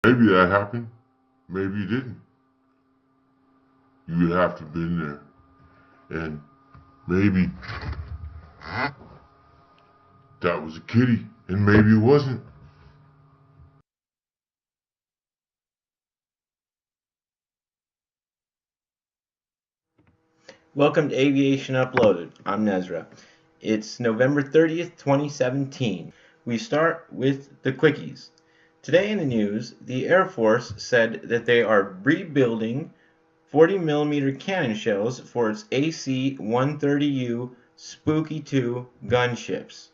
Maybe that happened. Maybe it didn't. You would have to have been there. And maybe that was a kitty, and maybe it wasn't. Welcome to Aviation Uploaded. I'm Nezra. It's November 30th, 2017. We start with the quickies. Today in the news, the Air Force said that they are rebuilding 40mm cannon shells for its AC-130U Spooky 2 gunships.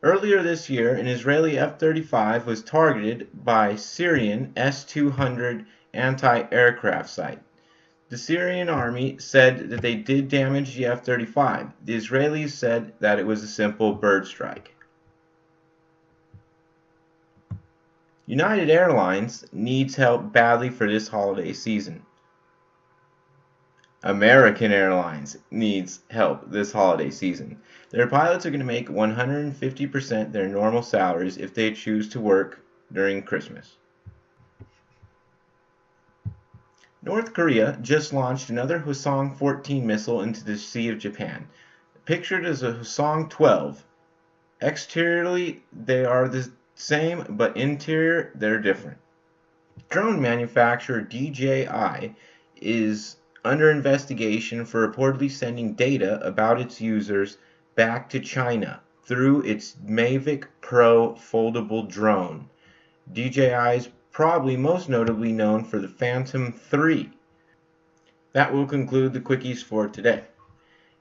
Earlier this year, an Israeli F-35 was targeted by Syrian S-200 anti-aircraft site. The Syrian army said that they did damage the F-35. The Israelis said that it was a simple bird strike. United Airlines needs help badly for this holiday season. American Airlines needs help this holiday season. Their pilots are going to make 150% their normal salaries if they choose to work during Christmas. North Korea just launched another Hwasong-14 missile into the Sea of Japan. Pictured as a Hwasong-12. Exteriorly, they are the same, but interior, they're different. Drone manufacturer DJI is under investigation for reportedly sending data about its users back to China through its Mavic Pro foldable drone. DJI is probably most notably known for the Phantom 3. That will conclude the quickies for today.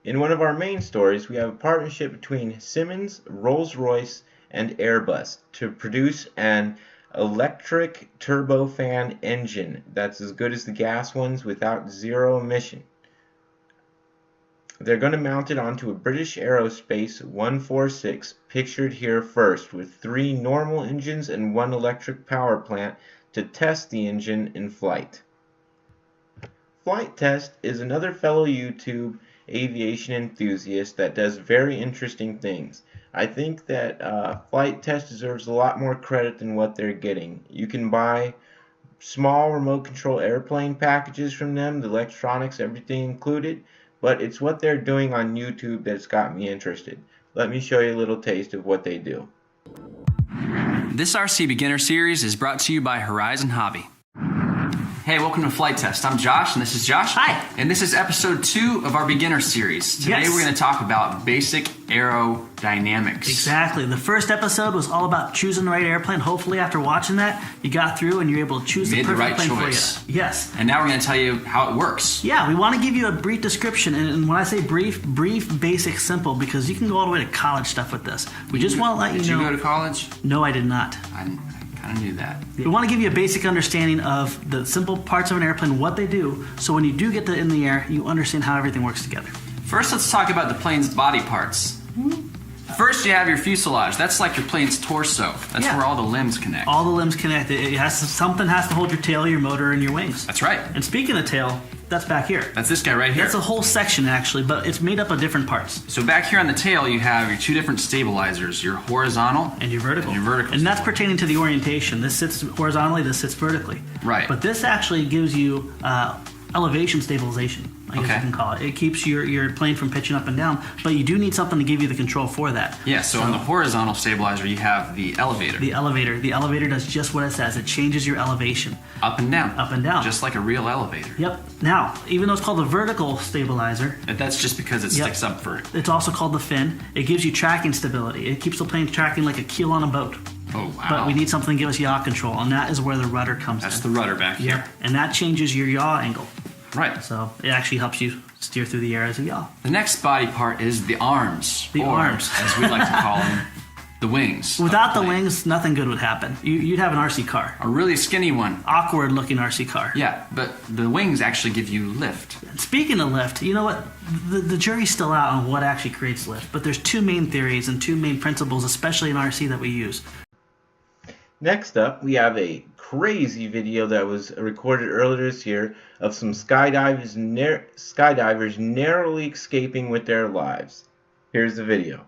In one of our main stories, we have a partnership between Siemens, Rolls-Royce, and Airbus to produce an electric turbofan engine that's as good as the gas ones without zero emission. They're going to mount it onto a British Aerospace 146 pictured here first, with 3 normal engines and 1 electric power plant to test the engine in flight. Flight Test is another fellow YouTube aviation enthusiast that does very interesting things. I think that Flight Test deserves a lot more credit than what they're getting. You can buy small remote control airplane packages from them, the electronics, everything included, but it's what they're doing on YouTube that's got me interested. Let me show you a little taste of what they do. This RC Beginner Series is brought to you by Horizon Hobby. Hey, welcome to Flight Test. I'm Josh, and this is Josh. Hi. And this is episode 2 of our Beginner Series. Today we're going to talk about basic aerodynamics. Exactly. The first episode was all about choosing the right airplane. Hopefully, after watching that, you got through and you're able to choose the perfect plane for you. Yes. And now we're going to tell you how it works. Yeah, we want to give you a brief description. And when I say brief, basic, simple, because you can go all the way to college stuff with this. We just want to let you know. Did you go to college? No, I did not. I kind of knew that. We want to give you a basic understanding of the simple parts of an airplane, what they do, so when you do get in the air, you understand how everything works together. First, let's talk about the plane's body parts. First, you have your fuselage. That's like your plane's torso. That's where all the limbs connect. All the limbs connect. Something has to hold your tail, your motor, and your wings. That's right. And speaking of tail, that's back here. That's this guy right here. That's a whole section, actually, but it's made up of different parts. So back here on the tail, you have your 2 different stabilizers, your horizontal and your vertical. And that's pertaining to the orientation. This sits horizontally, this sits vertically. Right. But this actually gives you elevation stabilization, I guess you can call it. It keeps your plane from pitching up and down, but you do need something to give you the control for that. Yeah, so on the horizontal stabilizer, you have the elevator. The elevator does just what it says. It changes your elevation. Up and down. Up and down. Just like a real elevator. Yep. Now, even though it's called the vertical stabilizer. And that's just because it sticks up vertically. It's also called the fin. It gives you tracking stability. It keeps the plane tracking like a keel on a boat. Oh, wow. But we need something to give us yaw control, and that is where the rudder comes in. That's the rudder back here. And that changes your yaw angle. Right. So it actually helps you steer through the air as a yaw. The next body part is the arms. The arms. As we like to call them, the wings. Without the wings, nothing good would happen. You'd have an RC car. A really skinny one. Awkward looking RC car. Yeah, but the wings actually give you lift. Speaking of lift, you know what? The jury's still out on what actually creates lift, but there's 2 main theories and 2 main principles, especially in RC, that we use. Next up, we have a crazy video that was recorded earlier this year of some skydivers narrowly escaping with their lives. Here's the video.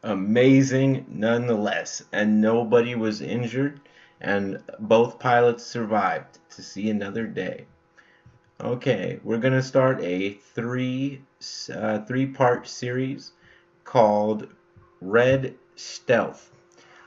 amazing nonetheless, and nobody was injured, and both pilots survived to see another day. Okay, we're gonna start a three-part series called Red Stealth.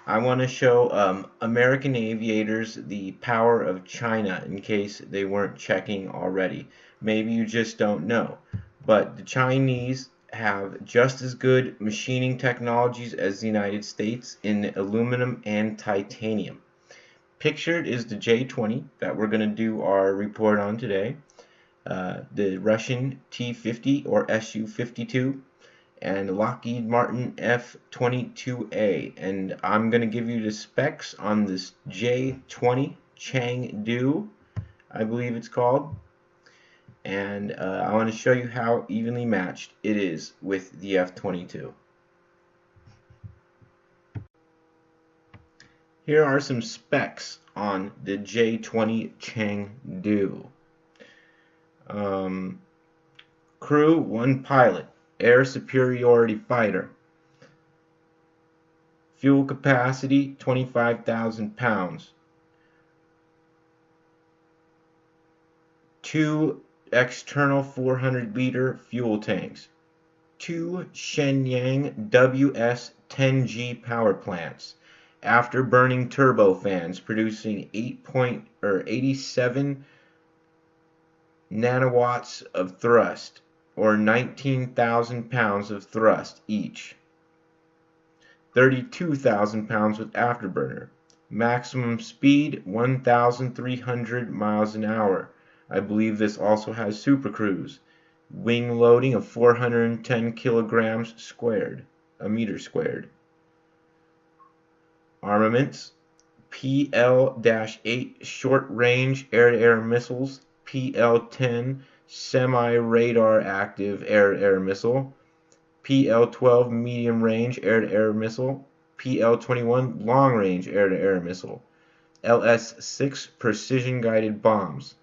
I want to show American aviators the power of China in case they weren't checking already. Maybe you just don't know, but the Chinese have just as good machining technologies as the United States in aluminum and titanium. Pictured is the J-20 that we're going to do our report on today, the Russian T-50 or Su-52, and Lockheed Martin F-22A. And I'm going to give you the specs on this J-20 Chengdu, I believe it's called. And I want to show you how evenly matched it is with the F-22. Here are some specs on the J-20 Chengdu. Crew, 1 pilot, air superiority fighter. Fuel capacity, 25,000 pounds. 2 external 400-liter fuel tanks. 2 Shenyang WS-10G power plants. Afterburning turbofans producing 87 nanowatts of thrust, or 19,000 pounds of thrust each. 32,000 pounds with afterburner. Maximum speed 1,300 miles an hour. I believe this also has supercruise. Wing loading of 410 kilograms squared, a meter squared. Armaments: PL-8 short-range air-to-air missiles, PL-10 semi-radar active air-to-air missile, PL-12 medium-range air-to-air missile, PL-21 long-range air-to-air missile, LS-6 precision-guided bombs.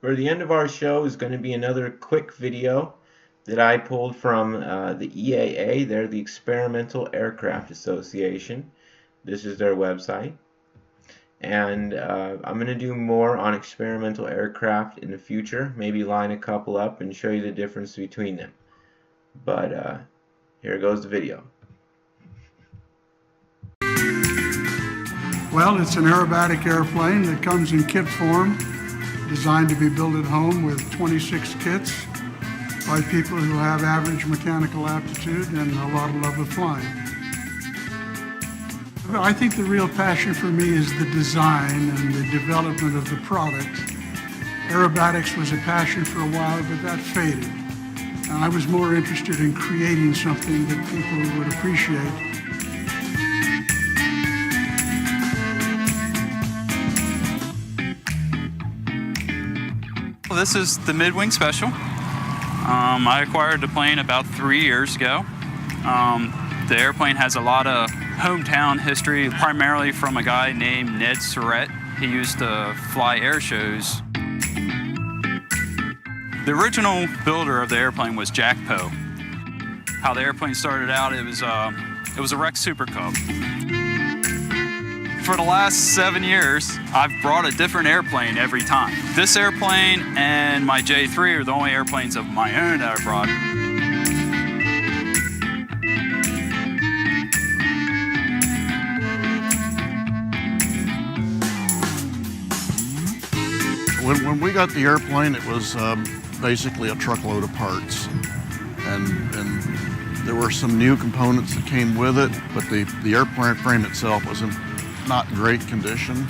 For the end of our show is going to be another quick video that I pulled from the EAA. They're the Experimental Aircraft Association. This is their website. And I'm going to do more on experimental aircraft in the future. Maybe line a couple up and show you the difference between them. But here goes the video. Well, it's an aerobatic airplane that comes in kit form, designed to be built at home with 26 kits by people who have average mechanical aptitude and a lot of love of flying. I think the real passion for me is the design and the development of the product. Aerobatics was a passion for a while, but that faded. And I was more interested in creating something that people would appreciate. This is the Midwing Special. I acquired the plane about 3 years ago. The airplane has a lot of hometown history, primarily from a guy named Ned Surratt. He used to fly air shows. The original builder of the airplane was Jack Poe. How the airplane started out, it was a wrecked Super Cub. For the last 7 years, I've brought a different airplane every time. This airplane and my J3 are the only airplanes of my own that I brought. When we got the airplane, it was basically a truckload of parts. And there were some new components that came with it, but the airplane frame itself was in not great condition.